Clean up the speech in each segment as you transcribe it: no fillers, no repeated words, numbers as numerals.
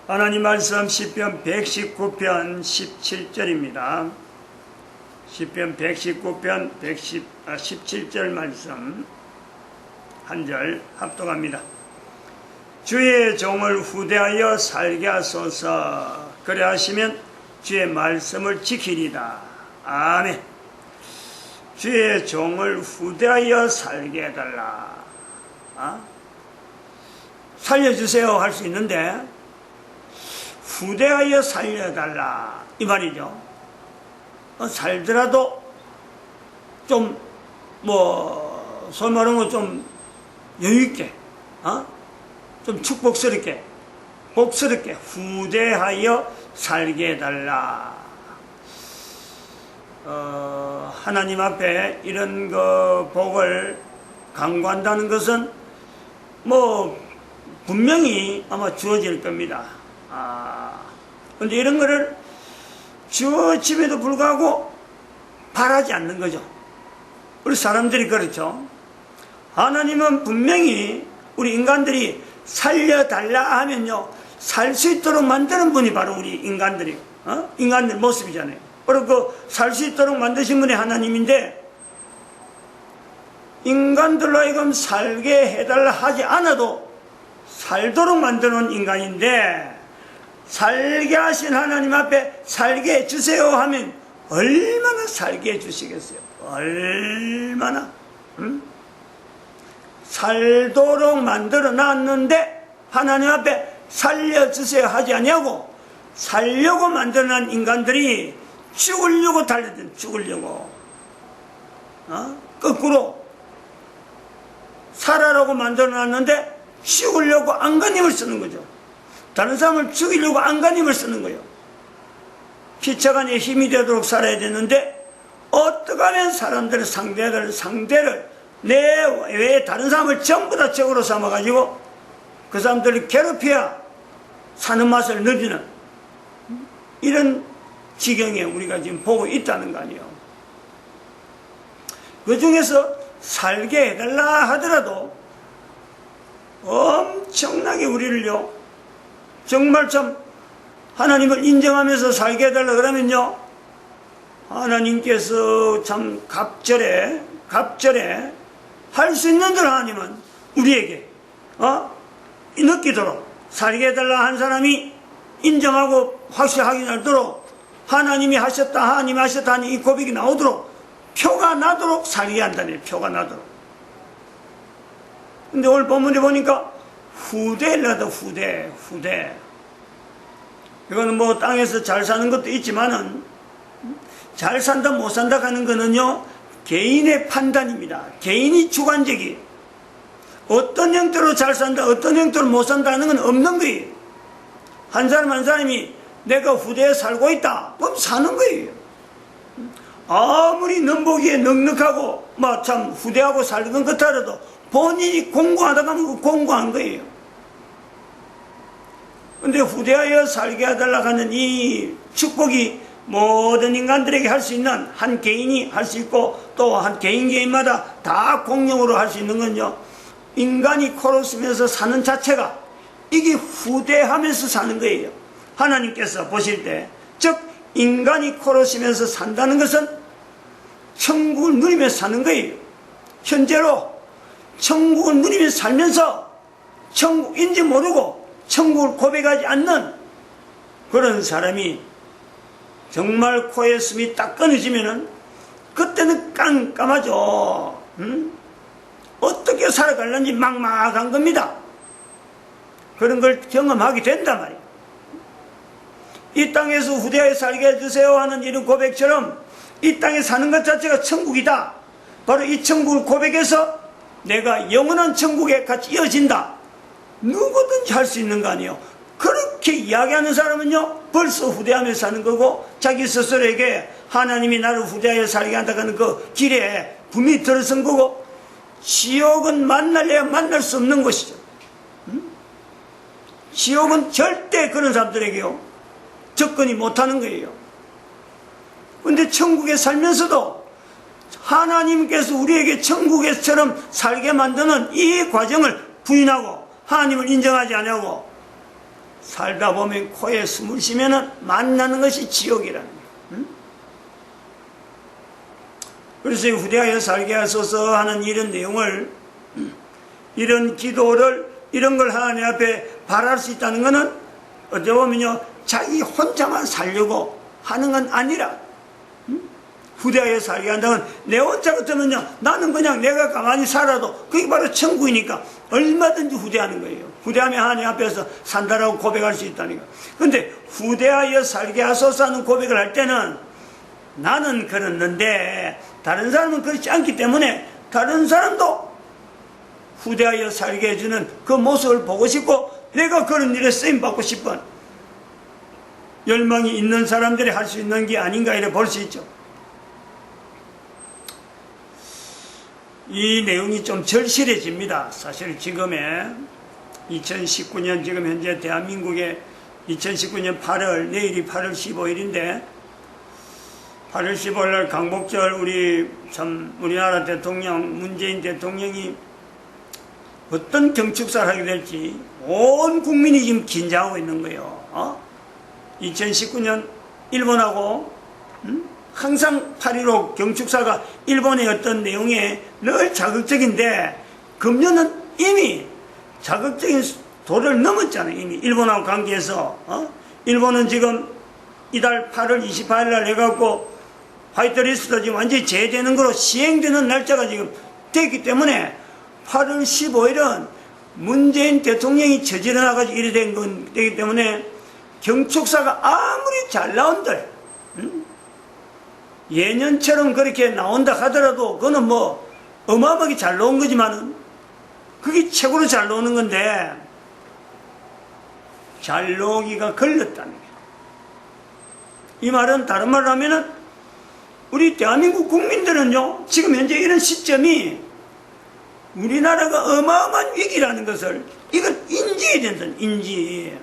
하나님 말씀 시편 119편 17절입니다. 시편 119편 17절 말씀 한 절 합독합니다. 주의 종을 후대하여 살게 하소서. 그래 하시면 주의 말씀을 지키리다. 아멘. 주의 종을 후대하여 살게 해달라. 살려주세요 할 수 있는데 후대하여 살려달라 이 말이죠. 살더라도 좀 소위 말하면 좀 여유있게 좀 축복스럽게 복스럽게 후대하여 살게 해달라. 하나님 앞에 이런 복을 강구한다는 것은 분명히 아마 주어질 겁니다. 근데 이런 거를 주어짐에도 불구하고 바라지 않는 거죠. 우리 사람들이 그렇죠. 하나님은 분명히 우리 인간들이 살려달라 하면요, 살 수 있도록 만드는 분이 바로 우리 인간들 모습이잖아요. 바로 살 수 있도록 만드신 분이 하나님인데, 인간들로 하여금 살게 해달라 하지 않아도 살도록 만드는 인간인데, 살게 하신 하나님 앞에 살게 해주세요 하면 얼마나 살게 해주시겠어요? 얼마나 살도록 만들어 놨는데 하나님 앞에 살려주세요 하지 않냐고, 살려고 만들어낸 인간들이 죽으려고 달려든 죽으려고 거꾸로 살아라고 만들어 놨는데 죽으려고 안간힘을 쓰는 거죠. 다른 사람을 죽이려고 안간힘을 쓰는 거예요. 피차간에 힘이 되도록 살아야 되는데 어떻게 하면 사람들의 상대를 내 외에 다른 사람을 전부 다 적으로 삼아가지고 그 사람들을 괴롭혀야 사는 맛을 누리는 이런 지경에 우리가 지금 보고 있다는 거 아니에요. 그 중에서 살게 해달라 하더라도 엄청나게 우리를요, 정말 참 하나님을 인정하면서 살게 해달라 그러면요, 하나님께서 참 갑절에 할 수 있는 대로 하나님은 우리에게 느끼도록 살게 해달라 한 사람이 인정하고 확실하게 날도록 하나님이 하셨다 하는 이 고백이 나오도록 표가 나도록 살게 한다네. 표가 나도록. 근데 오늘 본문에 보니까 후대라도 후대. 이거는 땅에서 잘 사는 것도 있지만은 잘 산다 못 산다 하는 거는요, 개인의 판단입니다. 개인이 주관적이에요. 어떤 형태로 잘 산다, 어떤 형태로 못 산다는 건 없는 거예요. 한 사람 한 사람이 내가 후대에 살고 있다, 그럼 사는 거예요. 아무리 넘보기에 넉넉하고 참 후대하고 살던 것 같아도 본인이 공부하다 가면 공부한 거예요. 근데 후대하여 살게 해달라고 하는 이 축복이 모든 인간들에게 할 수 있는, 한 개인이 할 수 있고 또 한 개인마다 다 공용으로 할 수 있는 건요, 인간이 코로 쓰면서 사는 자체가 이게 후대하면서 사는 거예요. 하나님께서 보실 때, 즉 인간이 코로 쓰면서 산다는 것은 천국을 누리면서 사는 거예요. 현재로 천국을 누리면서 살면서 천국인지 모르고 천국을 고백하지 않는 그런 사람이 정말 코에 숨이 딱 끊어지면은 그때는 깜깜하죠. 어떻게 살아갈는지 막막한 겁니다. 그런 걸 경험하게 된단 말이에요. 이 땅에서 후대하여 살게 해주세요 하는 이런 고백처럼 이 땅에 사는 것 자체가 천국이다. 바로 이 천국을 고백해서 내가 영원한 천국에 같이 이어진다. 누구든지 할 수 있는 거 아니에요. 그렇게 이야기하는 사람은요, 벌써 후대하며 사는 거고, 자기 스스로에게 하나님이 나를 후대하여 살게 한다는 그 길에 분명히 들어선 거고, 지옥은 만날래야 만날 수 없는 것이죠. 지옥은 절대 그런 사람들에게요, 접근이 못하는 거예요. 근데 천국에 살면서도 하나님께서 우리에게 천국에처럼 살게 만드는 이 과정을 부인하고 하나님을 인정하지 않냐고 살다 보면 코에 숨을 쉬면은 만나는 것이 지옥이라는 거예요. 응? 그래서 후대하여 살게 하소서 하는 이런 내용을, 이런 기도를, 이런 걸 하나님 앞에 바랄 수 있다는 것은 어찌 보면요, 자기 혼자만 살려고 하는 건 아니라, 후대하여 살게 한다면 내 혼자 같으면요, 나는 그냥 내가 가만히 살아도 그게 바로 천국이니까 얼마든지 후대하는 거예요. 후대하면 하나님 앞에서 산다라고 고백할 수 있다니까. 근데 후대하여 살게 하소서 하는 고백을 할 때는 나는 그렇는데 다른 사람은 그렇지 않기 때문에 다른 사람도 후대하여 살게 해주는 그 모습을 보고 싶고 내가 그런 일에 쓰임받고 싶은 열망이 있는 사람들이 할 수 있는 게 아닌가 이래 볼 수 있죠. 이 내용이 좀 절실해집니다. 사실 지금의 2019년 지금 현재 대한민국의 2019년 8월, 내일이 8월 15일인데 8월 15일 날 강복절 우리나라 대통령 문재인 대통령이 어떤 경축사를 하게 될지 온 국민이 지금 긴장하고 있는 거예요. 2019년 일본하고 항상 8.15 경축사가 일본의 어떤 내용에 늘 자극적인데 금년은 이미 자극적인 도를 넘었잖아요. 이미 일본하고 관계해서 일본은 지금 이달 8월 28일 날 해갖고 화이트리스트가 지금 완전히 제외되는 거로 시행되는 날짜가 지금 됐기 때문에 8월 15일은 문재인 대통령이 저질러나가지고 이래 된 거기 때문에 경축사가 아무리 잘 나온들 예년처럼 그렇게 나온다 하더라도 그거는 뭐 어마어마하게 잘 나온 거지만은 그게 최고로 잘 나오는 건데 잘 나오기가 걸렸다는 거예요. 이 말은 다른 말로 하면은 우리 대한민국 국민들은요 지금 현재 이런 시점이 우리나라가 어마어마한 위기라는 것을 이걸 인지해야 된다. 인지.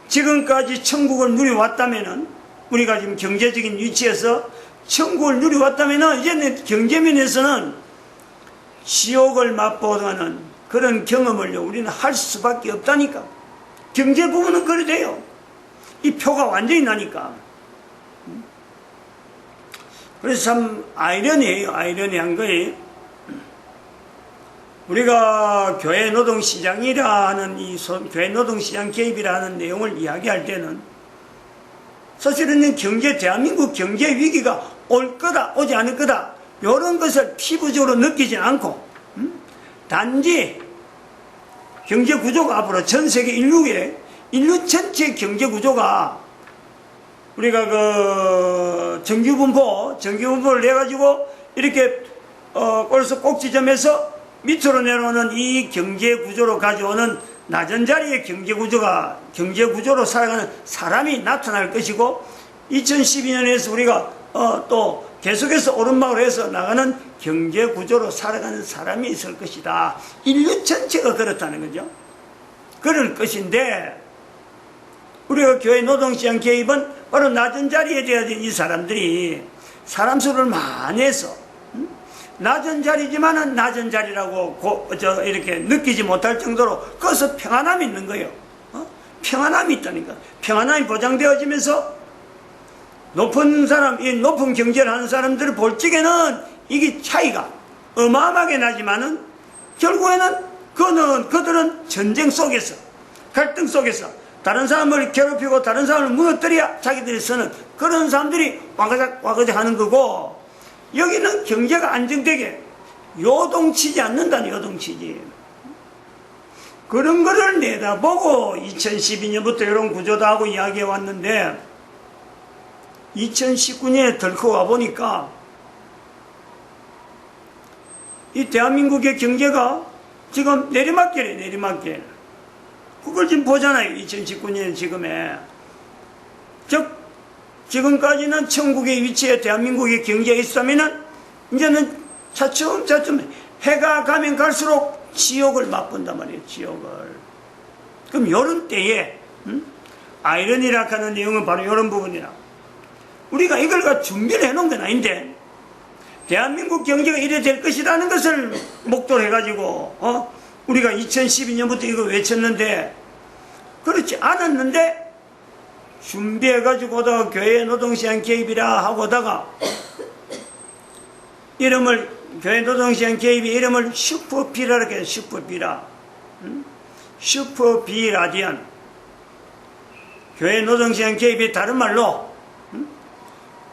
지금까지 천국을 누려왔다면은 우리가 지금 경제적인 위치에서 천국을 누려왔다면은 이제는 경제면에서는 지옥을 맛보는 그런 경험을 우리는 할 수밖에 없다니까. 경제 부분은 그래 돼요. 이 표가 완전히 나니까. 그래서 참 아이러니해요. 아이러니한 거예요. 우리가 교회 노동시장이라 하는 교회 노동시장 개입이라 하는 내용을 이야기할 때는 사실은 대한민국 경제 위기가 올 거다, 오지 않을 거다, 이런 것을 피부적으로 느끼지 않고, 단지 경제 구조가 앞으로 전 세계 인류 전체 경제 구조가 우리가 정규분포를 해가지고 이렇게, 꼴서 꼭지점에서 밑으로 내려오는 이 경제 구조로 가져오는 낮은 자리의 경제 구조로 살아가는 사람이 나타날 것이고 2012년에서 우리가 또 계속해서 오르막으로 해서 나가는 경제 구조로 살아가는 사람이 있을 것이다. 인류 전체가 그렇다는 거죠. 그럴 것인데 우리가 교회 노동시장 개입은 바로 낮은 자리에 돼야 될 이 사람들이 사람 수를 많이 해서 낮은 자리지만은 낮은 자리라고 이렇게 느끼지 못할 정도로 거기서 평안함이 있는 거예요. 평안함이 있다니까. 평안함이 보장되어지면서 높은 사람, 이 높은 경제를 하는 사람들을 볼 적에는 이게 차이가 어마어마하게 나지만은 결국에는 그들은 전쟁 속에서, 갈등 속에서 다른 사람을 괴롭히고 다른 사람을 무너뜨려야 자기들이 쓰는 그런 사람들이 와가작 하는 거고, 여기는 경제가 안정되게 요동치지 않는다는, 요동치지. 그런 거를 내다보고 2012년부터 이런 구조다 하고 이야기해 왔는데 2019년에 덜컥 와보니까 이 대한민국의 경제가 지금 내리막길이에요. 내리막길. 그걸 지금 보잖아요. 2019년 지금에. 즉 지금까지는 천국의 위치에 대한민국의 경제가 있었다면 이제는 차츰차츰 해가 가면 갈수록 지옥을 맛본단 말이에요. 지옥을. 그럼 요런 때에 아이러니라 하는 내용은 바로 요런 부분이라. 우리가 이걸 갖고 준비를 해놓은 건 아닌데 대한민국 경제가 이래 될 것이라는 것을 목도로 해가지고 우리가 2012년부터 이거 외쳤는데 그렇지 않았는데 준비해가지고 오다가 교회 노동시장 개입이라 하고 오다가 이름을 교회 노동시장 개입의 이름을 슈퍼비라라고 해요. 슈퍼비라. 슈퍼비라디안. 교회 노동시장 개입이 다른 말로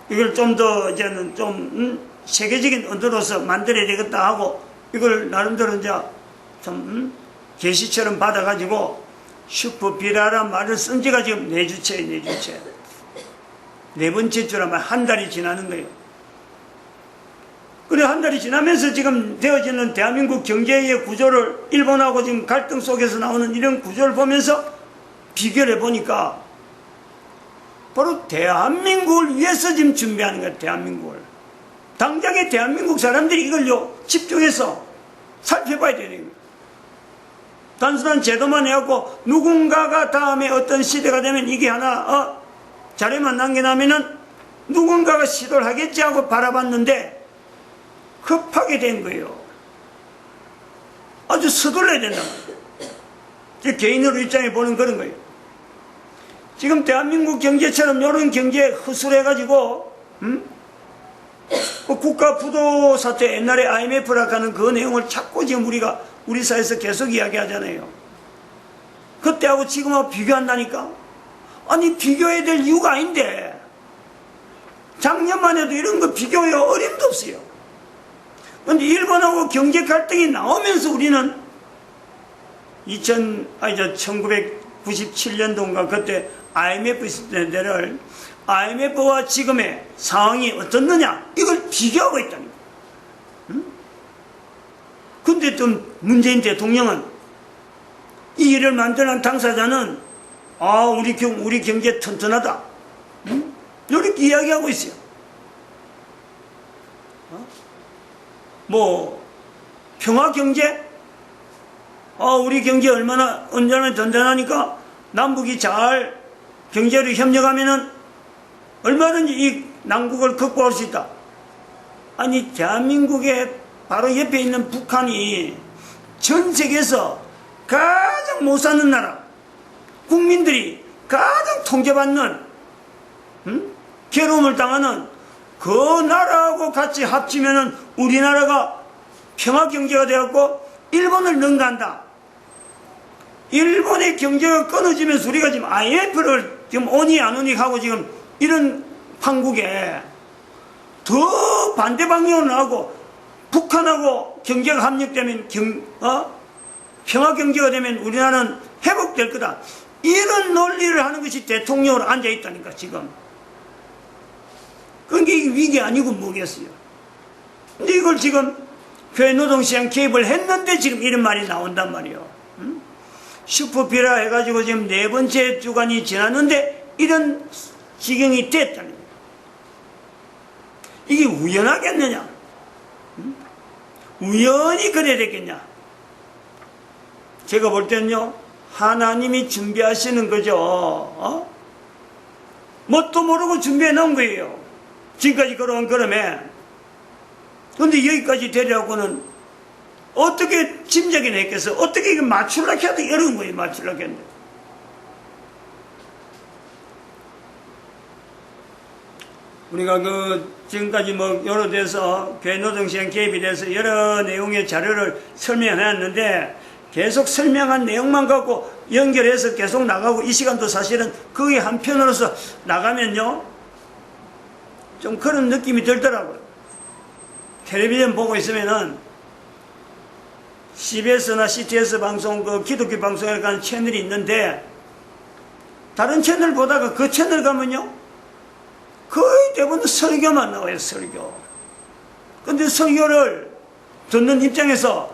이걸 좀 더 이제는 좀 세계적인 언어로서 만들어야 되겠다 하고 이걸 나름대로 이제 좀 계시처럼 받아가지고 슈퍼비라란 말을 쓴 지가 지금 4주째. 네 번째 주라면 한 달이 지나는 거예요. 그래, 한 달이 지나면서 지금 되어지는 대한민국 경제의 구조를 일본하고 지금 갈등 속에서 나오는 이런 구조를 보면서 비교를 해보니까 바로 대한민국을 위해서 지금 준비하는 거예요. 대한민국을. 당장에 대한민국 사람들이 이걸요 집중해서 살펴봐야 되는 거예요. 단순한 제도만 해갖고 누군가가 다음에 어떤 시대가 되면 이게 하나 자료만 남겨놓으면은 누군가가 시도를 하겠지 하고 바라봤는데 급하게 된 거예요. 아주 서둘러야 된단 말이에요. 개인으로 입장에 보는 그런 거예요. 지금 대한민국 경제처럼 이런 경제에 허술해가지고 국가 부도 사태, 옛날에 IMF라고 하는 그 내용을 자꾸 지금 우리 사회에서 계속 이야기하잖아요. 그때하고 지금하고 비교한다니까? 아니, 비교해야 될 이유가 아닌데 작년만 해도 이런 거 비교해야 어림도 없어요. 그런데 일본하고 경제 갈등이 나오면서 우리는 1997년도인가 그때 IMF 있을 때를 IMF와 지금의 상황이 어떻느냐 이걸 비교하고 있다는 거예요. 근데 또 문재인 대통령은 이 일을 만드는 당사자는 우리 경제 튼튼하다 이렇게 이야기하고 있어요. 평화경제? 우리 경제 얼마나 든든하니까 남북이 잘 경제로 협력하면은 얼마든지 이 난국을 극복할 수 있다. 아니, 대한민국의 바로 옆에 있는 북한이 전 세계에서 가장 못 사는 나라, 국민들이 가장 통제받는 괴로움을 당하는 그 나라하고 같이 합치면은 우리나라가 평화경제가 되었고 일본을 능가한다. 일본의 경제가 끊어지면서 우리가 지금 IMF를 지금 오니 안 오니 하고 지금 이런 판국에 더 반대 방향으로 나오고 북한하고 경제가 합력되면 평화경제가 되면 우리나라는 회복될 거다. 이런 논리를 하는 것이 대통령으로 앉아있다니까 지금. 그게 위기 아니고 뭐겠어요. 근데 이걸 지금 교회 노동시장 개입을 했는데 지금 이런 말이 나온단 말이에요. 슈퍼비라 해가지고 지금 4번째 주간이 지났는데 이런 지경이 됐다는 거예요. 이게 우연하겠느냐? 우연히 그래야 되겠냐? 제가 볼 때는요, 하나님이 준비하시는 거죠. 뭣도 모르고 준비해 놓은 거예요. 지금까지 걸어온 걸음에. 그런데 여기까지 되려고는 어떻게 짐작이 냈겠어? 어떻게 이거 맞추려고 해도 어려운 거예요, 맞추려고 했는데. 우리가 지금까지 여러 데서 교회 노동시장 개입에 대해서 여러 내용의 자료를 설명해놨는데 계속 설명한 내용만 갖고 연결해서 계속 나가고 이 시간도 사실은 그게 한편으로서 나가면요 좀 그런 느낌이 들더라고요. 텔레비전 보고 있으면은 CBS나 CTS 방송, 기독교 방송이라고 하는 채널이 있는데 다른 채널 보다가 그 채널 가면요 거의 대부분 설교만 나와요. 설교. 근데 설교를 듣는 입장에서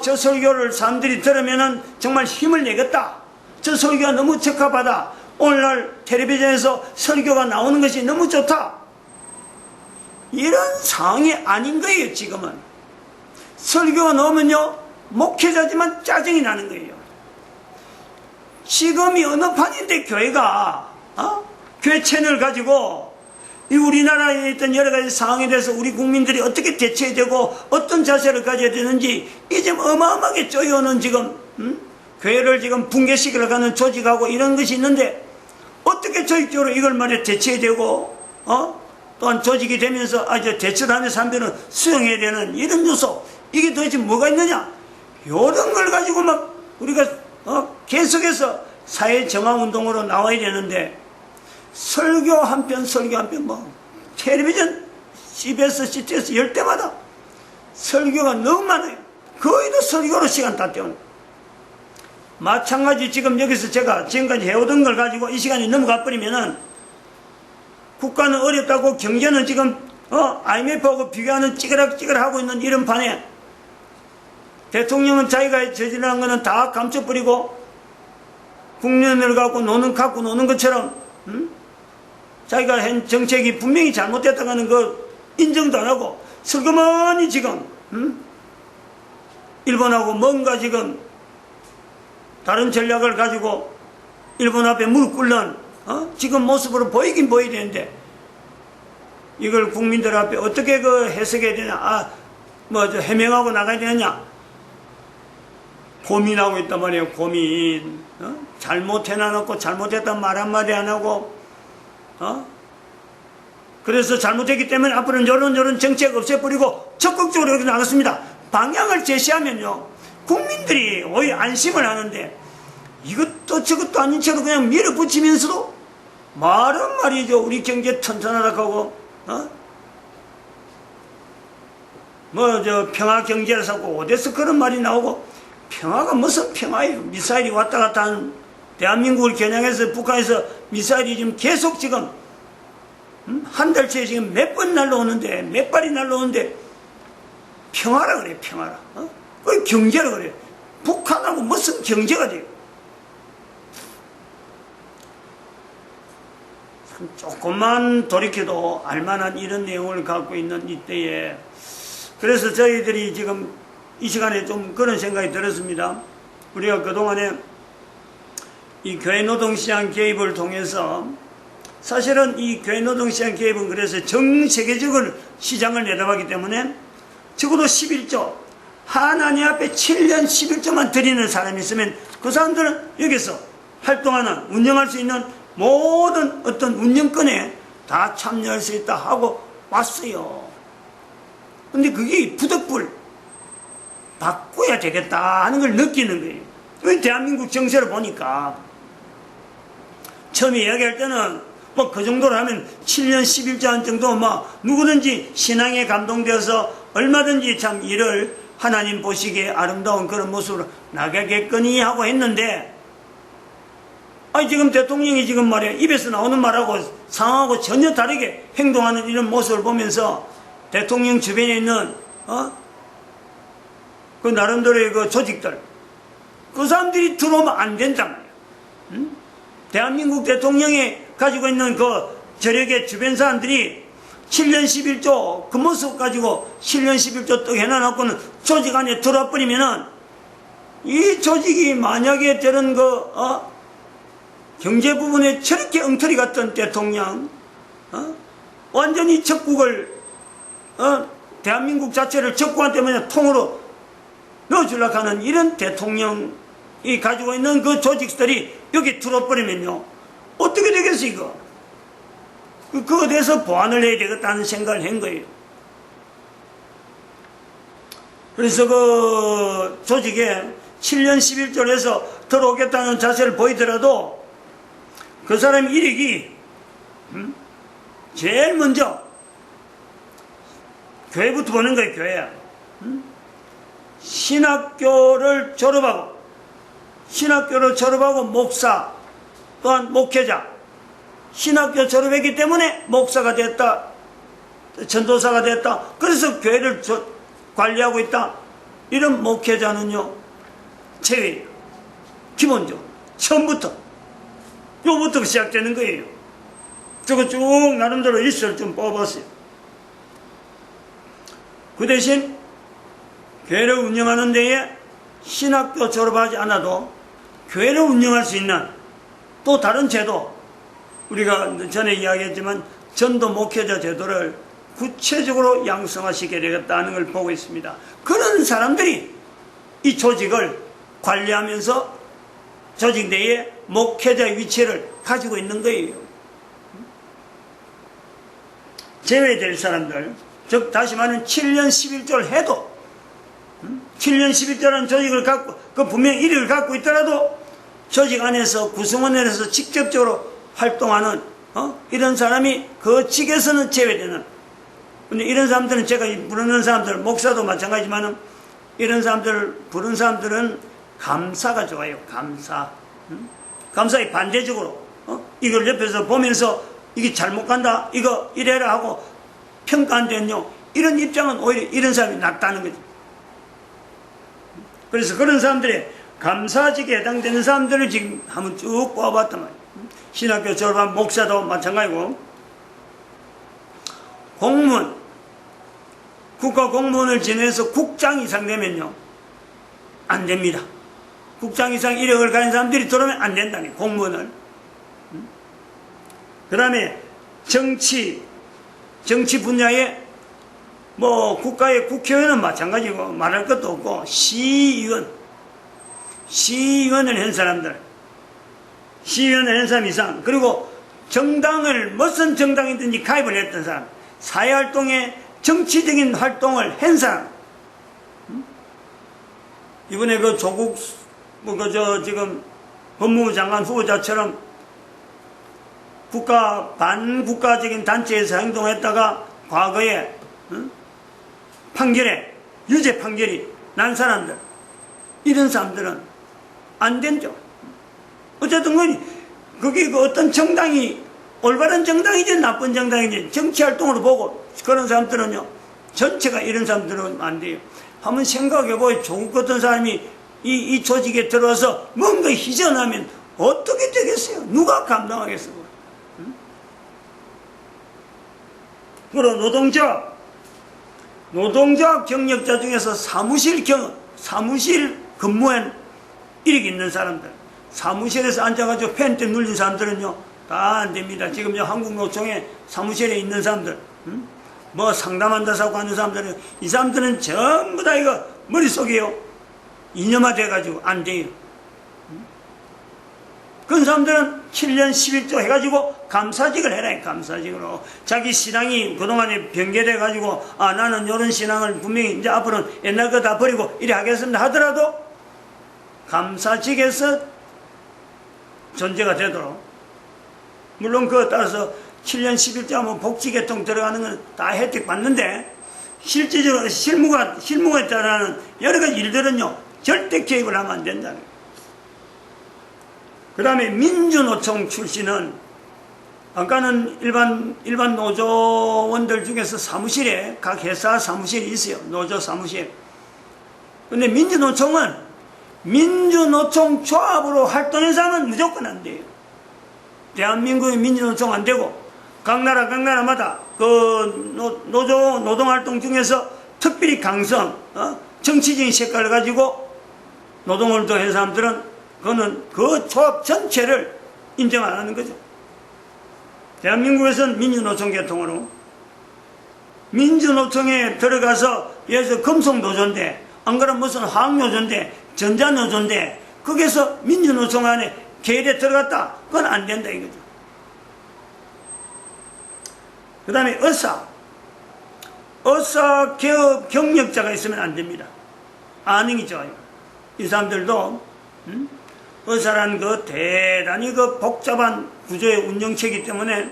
저 설교를 사람들이 들으면은 정말 힘을 내겠다. 저 설교가 너무 적합하다. 오늘날 텔레비전에서 설교가 나오는 것이 너무 좋다. 이런 상황이 아닌 거예요. 지금은. 설교가 나오면요 목회자지만 짜증이 나는 거예요. 지금이 어느 판인데 교회가 교회 채널 가지고 이 우리나라에 있던 여러 가지 상황에 대해서 우리 국민들이 어떻게 대처해야 되고 어떤 자세를 가져야 되는지 이제 어마어마하게 쪼여오는 지금 교회를 지금 붕괴시키려고 하는 조직하고 이런 것이 있는데 어떻게 조직적으로 이걸 말해 대처해야 되고 또한 조직이 되면서 이제 대처를 하면서 한편은 수용해야 되는 이런 요소, 이게 도대체 뭐가 있느냐, 이런 걸 가지고 막 우리가 계속해서 사회 정화운동으로 나와야 되는데, 설교 한 편 뭐 텔레비전 CBS, CTS 열 때마다 설교가 너무 많아요. 거의 다 설교로 시간 다 때우는. 마찬가지 지금 여기서 제가 지금까지 해오던 걸 가지고 이 시간이 넘어가 버리면은 국가는 어렵다고 경제는 지금 IMF하고 비교하는 찌그락찌그락하고 있는 이런 판에 대통령은 자기가 저지른 거는 다 감춰버리고 국민을 갖고 노는 것처럼 자기가 한 정책이 분명히 잘못됐다고 하는 거 인정도 안 하고 슬그머니 지금 일본하고 뭔가 지금 다른 전략을 가지고 일본 앞에 무릎 꿇는 지금 모습으로 보이긴 보여야 되는데, 이걸 국민들 앞에 어떻게 해석해야 되냐, 해명하고 나가야 되느냐 고민하고 있단 말이에요. 고민. 잘못해놔놓고 잘못했단 말 한마디 안 하고 그래서 잘못했기 때문에 앞으로는 요런 정책 없애버리고 적극적으로 이렇게 나갔습니다. 방향을 제시하면요 국민들이 오히려 안심을 하는데, 이것도 저것도 아닌 채로 그냥 밀어붙이면서도 말은 말이죠. 우리 경제 튼튼하다고 평화 경제를 사고 어디서 그런 말이 나오고, 평화가 무슨 평화예요. 미사일이 왔다 갔다 하는, 대한민국을 겨냥해서 북한에서 미사일이 지금 계속 지금 한 달째 지금 몇 번 날라오는데, 몇 발이 날라오는데 평화라 그래. 평화라. 그 경제라 그래. 북한하고 무슨 경제가 돼요. 조금만 돌이켜도 알만한 이런 내용을 갖고 있는 이때에, 그래서 저희들이 지금 이 시간에 좀 그런 생각이 들었습니다. 우리가 그동안에 이 교회 노동시장 개입을 통해서, 사실은 이 교회 노동시장 개입은 그래서 전 세계적으로 시장을 내다봤기 때문에 적어도 11조, 하나님 앞에 7년 11조만 드리는 사람이 있으면 그 사람들은 여기서 활동하는, 운영할 수 있는 모든 어떤 운영권에 다 참여할 수 있다 하고 왔어요. 근데 그게 부득불 바꿔야 되겠다 하는 걸 느끼는 거예요. 대한민국 정세를 보니까 처음에 이야기할 때는 그 정도로 하면 7년 11조 한 정도 누구든지 신앙에 감동되어서 얼마든지 참 일을 하나님 보시기에 아름다운 그런 모습으로 나가겠거니 하고 했는데, 지금 대통령이 지금 말이야 입에서 나오는 말하고 상황하고 전혀 다르게 행동하는 이런 모습을 보면서 대통령 주변에 있는 그 나름대로의 그 조직들, 그 사람들이 들어오면 안 된단 말이야. 대한민국 대통령이 가지고 있는 그 저력의 주변 사람들이 7년 11조 그 모습 가지고 7년 11조 떡 해놔놓고는 조직 안에 들어와버리면은, 이 조직이 만약에 저런 경제 부분에 저렇게 엉터리 같던 대통령, 완전히 적국을, 대한민국 자체를 적국한 때문에 통으로 넣어주려고 하는 이런 대통령이 가지고 있는 그 조직들이 여기 들어버리면요 어떻게 되겠어 이거. 그거에 대해서 보완을 해야 되겠다는 생각을 한 거예요. 그래서 그 조직에 7년 11조를 해서 들어오겠다는 자세를 보이더라도 그 사람 일익이 제일 먼저 교회부터 보는 거예요. 교회야. 신학교를 졸업하고 목사 또한 목회자, 신학교 졸업했기 때문에 목사가 됐다, 전도사가 됐다, 그래서 교회를 관리하고 있다, 이런 목회자는요 제외. 기본적으로 처음부터 요부터 시작되는 거예요. 저거 쭉 나름대로 리스트를 좀 뽑아봤어요. 그 대신 교회를 운영하는 데에 신학교 졸업하지 않아도 교회를 운영할 수 있는 또 다른 제도, 우리가 전에 이야기했지만 전도 목회자 제도를 구체적으로 양성화시켜야 되겠다는 걸 보고 있습니다. 그런 사람들이 이 조직을 관리하면서 조직 내에 목회자의 위치를 가지고 있는 거예요. 제외될 사람들, 즉 다시 말하면 7년 11조를 해도 7년 11조라는 조직을 갖고 그 분명 이력을 갖고 있더라도 조직 안에서 구성원에서 직접적으로 활동하는 이런 사람이 그 직에서는 제외되는. 근데 이런 사람들은 제가 부르는 사람들, 목사도 마찬가지지만 이런 사람들을 부른 사람들은 감사가 좋아요. 감사. 감사의 반대적으로 이걸 옆에서 보면서 이게 잘못 간다, 이거 이래라 하고 평가한다면요, 이런 입장은 오히려 이런 사람이 낫다는 거죠. 그래서 그런 사람들의 감사직에 해당되는 사람들을 지금 한번 쭉 뽑아봤단 말이에요. 신학교 졸업한 목사도 마찬가지고, 공무원, 국가 공무원을 지내서 국장 이상 되면요 안 됩니다. 국장 이상 이력을 가진 사람들이 들어오면 안 된다니, 공무원을. 그 다음에 정치 분야에 국가의 국회의원은 마찬가지고 말할 것도 없고, 시의원을 한 사람들, 시의원을 한 사람 이상, 그리고 정당을 무슨 정당이든지 가입을 했던 사람, 사회활동에 정치적인 활동을 한 사람. 이번에 그 조국 지금 법무부 장관 후보자처럼 반국가적인 단체에서 행동했다가 과거에 유죄 판결이 난 사람들, 이런 사람들은 안 된죠. 어쨌든 그게 어떤 정당이 올바른 정당이지 나쁜 정당이지 정치활동으로 보고 그런 사람들은요, 전체가 이런 사람들은 안 돼요. 한번 생각해보요. 조국 같은 사람이 이 조직에 들어와서 뭔가 희전하면 어떻게 되겠어요? 누가 감당하겠어요? 그리고 노동자 경력자 중에서 사무실 근무한 이력이 있는 사람들, 사무실에서 앉아가지고 펜대 눌린 사람들은요 다 안됩니다. 지금 한국노총에 사무실에 있는 사람들, 상담한다고 하는 사람들은, 이 사람들은 전부 다 이거 머릿속에요 이념화 돼가지고 안 돼요. 그런 사람들은 7년 11조 해가지고 감사직을 해라. 감사직으로 자기 신앙이 그동안에 변개돼가지고 나는 이런 신앙을 분명히 이제 앞으로는 옛날 거 다 버리고 이래 하겠습니다 하더라도 감사직에서 존재가 되도록, 물론 그에 따라서 7년 11조 하면 복지계통 들어가는 건 다 혜택 받는데, 실질적으로 실무에 따른 여러 가지 일들은요 절대 개입을 하면 안 된다는 거예요. 그 다음에 민주노총 출신은, 아까는 일반 노조원들 중에서 사무실에, 각 회사 사무실이 있어요. 노조 사무실. 근데 민주노총은 민주노총 조합으로 활동한 사람은 무조건 안 돼요. 대한민국의 민주노총 안 되고, 각 나라마다 그 노동활동 중에서 특별히 강성, 정치적인 색깔을 가지고 노동을 한 사람들은 그거는 그 조합 전체를 인정 안 하는 거죠. 대한민국에서는 민주노총 계통으로, 민주노총에 들어가서 예를 들어 금속노조인데, 안 그러면 무슨 화학노조인데, 전자노조인데, 거기서 민주노총 안에 계열에 들어갔다, 그건 안 된다 이거죠. 그 다음에 의사 개업 경력자가 있으면 안 됩니다. 아능이 좋아요. 이 사람들도 의사라는 그 대단히 그 복잡한 구조의 운영체이기 때문에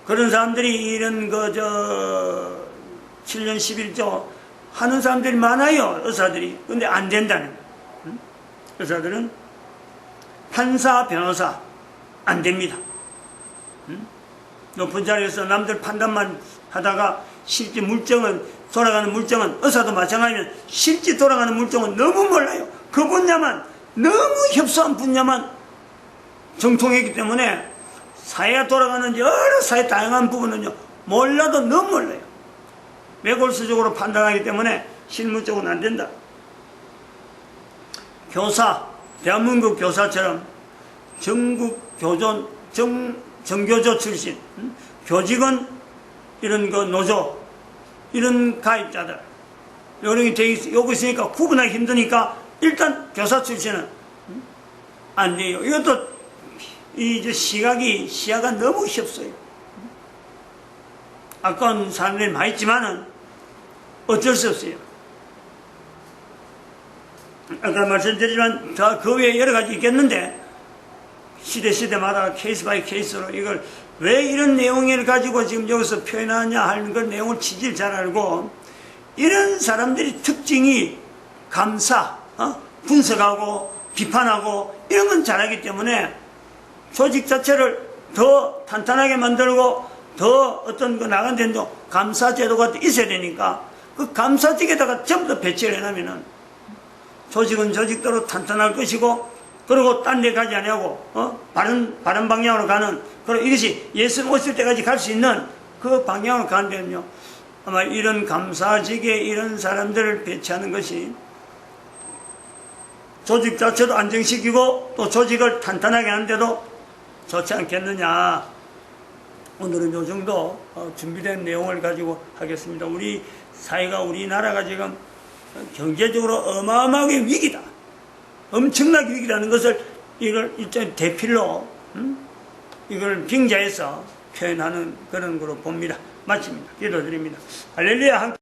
그런 사람들이 이런 7년 11조 하는 사람들이 많아요. 의사들이. 근데 안 된다는 거예요. 의사들은 판사, 변호사 안 됩니다. 높은 자리에서 남들 판단만 하다가 실제 돌아가는 물정은 의사도 마찬가지면 실제 돌아가는 물정은 너무 몰라요. 그 분야만, 너무 협소한 분야만 정통했기 때문에 사회가 돌아가는 여러 사회 다양한 부분은요 몰라도 너무 몰라요. 매골수적으로 판단하기 때문에 실무적으로는 안 된다. 교사, 대한민국 교사처럼 전국 정교조 출신, 교직원, 이런 노조, 이런 가입자들, 이런 게 요거 있으니까 구분하기 힘드니까 일단 교사 출신은 안 돼요. 이것도 이 시야가 너무 없어요. 아까운 사람들이 많이 있지만은 어쩔 수 없어요. 아까 말씀드리지만 그 외에 여러 가지 있겠는데 시대마다 케이스 바이 케이스로 이걸 왜 이런 내용을 가지고 지금 여기서 표현하냐 하는 그 내용을 취지를 잘 알고 이런 사람들이 특징이 감사, 분석하고 비판하고 이런 건 잘하기 때문에 조직 자체를 더 탄탄하게 만들고 더 어떤 그 나간 데도 감사 제도가 있어야 되니까 그 감사직에다가 전부 다 배치를 해놓으면은 조직은 조직대로 탄탄할 것이고 그리고 딴 데 가지 아니하고 바른 방향으로 가는 그리고 이것이 예수님 오실 때까지 갈 수 있는 그 방향으로 가는데는요 아마 이런 감사직에 이런 사람들을 배치하는 것이 조직 자체도 안정시키고 또 조직을 탄탄하게 하는데도 좋지 않겠느냐. 오늘은 요 정도 준비된 내용을 가지고 하겠습니다. 우리 사회가 우리나라가 지금 경제적으로 어마어마하게 위기다. 엄청나게 위기라는 것을 이걸 일종의 대필로 이걸 빙자해서 표현하는 그런 거로 봅니다. 마칩니다. 기도드립니다. 할렐루야.